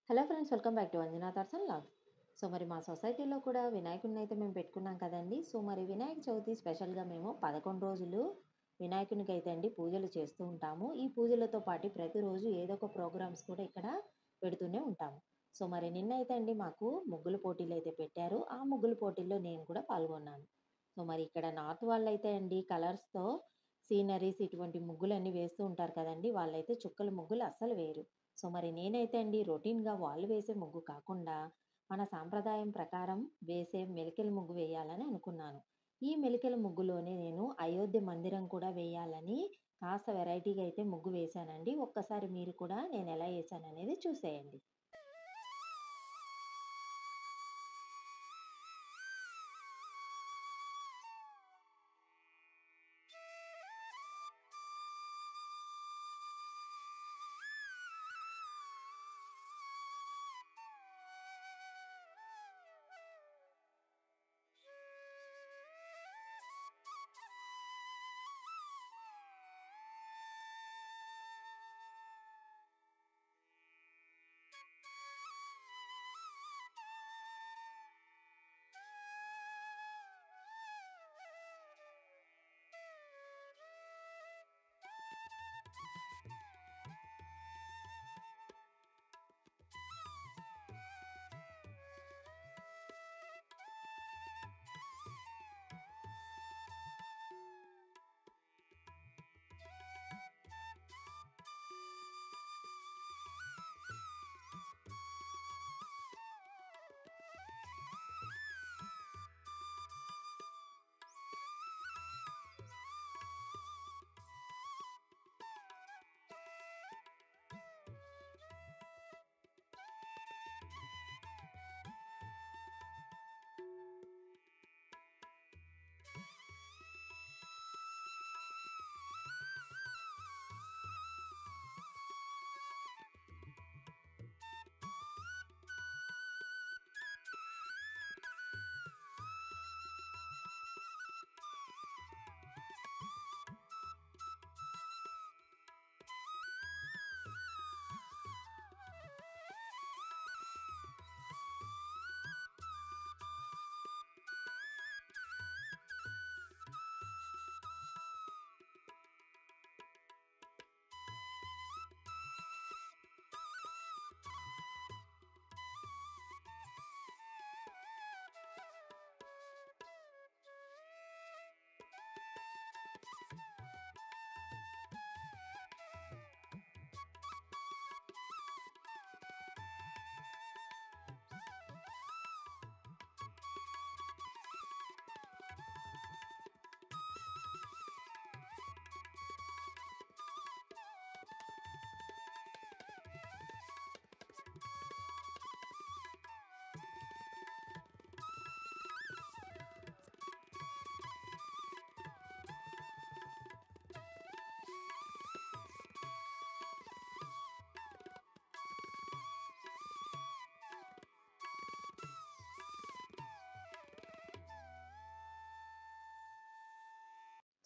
Hello friends, welcome back to Anjana thoughts and logs. So మరి మా సొసైటీలో కూడా వినాయకుడిని అయితే మేము పెట్టుకున్నాం కదండి. సో మరి వినాయక చవితి స్పెషల్గా మేము 11 రోజులు వినాయకునికి అయితే అండి పూజలు చేస్తూ ఉంటాము. ఈ పూజలతో పాటు ప్రతిరోజు ఏదో ఒక ప్రోగ్రామ్స్ కూడా ఇక్కడ పెడుతూనే ఉంటాము. సో మరి నిన్న అయితే అండి మాకు ముగ్గుల పోటీలు అయితే పెట్టారు. ఆ ముగ్గుల పోటీల్లో నేను కూడా పాల్గొన్నాను. సో మరి ఇక్కడ నార్త్ వాళ్ళైతే అండి కలర్స్తో సీనరీస్ ఇటువంటి ముగ్గులన్నీ వేస్తూ ఉంటారు కదండీ! వాళ్ళైతే చుక్కల ముగ్గులు అస్సలు వేయరు. సో మరి నేనైతే అండి రొటీన్‌గా వాళ్ళు వేసే ముగ్గు కాకుండా, మన సాంప్రదాయం ప్రకారం వేసే మెలికల ముగ్గు వేయాలని అనుకున్నాను. ఈ మెలికల ముగ్గులోనే నేను అయోధ్య మందిరం కూడా వేయాలని కాస్త వెరైటీగా అయితే ముగ్గు వేశానండి. ఒక్కసారి మీరు కూడా నేనెలా ఏశాననేది చూసేయండి.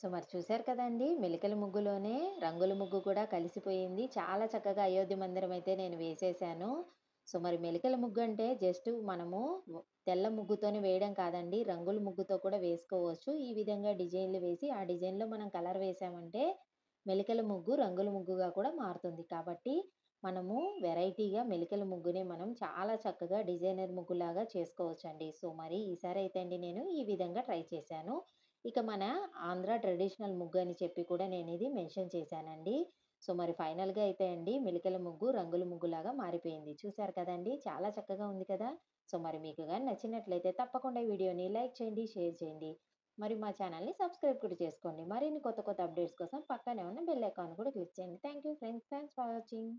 సో మరి చూసారు కదండీ! మెలికల ముగ్గులోనే రంగుల ముగ్గు కూడా కలిసిపోయింది. చాలా చక్కగా అయోధ్య మందిరం అయితే నేను వేసేసాను. సో మరి మెలికల ముగ్గు అంటే జస్ట్ మనము తెల్ల ముగ్గుతోనే వేయడం కాదండి. రంగుల ముగ్గుతో కూడా వేసుకోవచ్చు. ఈ విధంగా డిజైన్‌లు వేసి, ఆ డిజైన్‌లో మనం కలర్ వేసామంటే మెలికల ముగ్గు రంగుల ముగ్గుగా కూడా మారుతుంది. కాబట్టి మనము వెరైటీగా మెలికల ముగ్గుని మనం చాలా చక్కగా డిజైనర్ ముగ్గులాగా చేసుకోవచ్చండి. సో మరి ఈసారి అయితే అండి నేను ఈ విధంగా ట్రై చేశాను. ఇక మన ఆంధ్ర ట్రెడిషనల్ ముగ్గు అని చెప్పి కూడా నేనిది మెన్షన్ చేశానండి. సో, మరి ఫైనల్‌గా అయితే అండి మెలికల ముగ్గు రంగుల ముగ్గులాగా మారిపోయింది. చూసారు కదండీ! చాలా చక్కగా ఉంది కదా! సో, మరి మీకు గాని నచ్చినట్లయితే తప్పకుండా ఈ వీడియోని లైక్ చేయండి, షేర్ చేయండి. మరి మా ఛానెల్‌ని సబ్స్క్రైబ్ కూడా చేసుకోండి. మరిన్ని కొత్త కొత్త అప్డేట్స్ కోసం పక్కనే ఉన్న బెల్ ఐకాన్ కూడా క్లిక్ చేయండి. Thank you friends. Thanks for watching.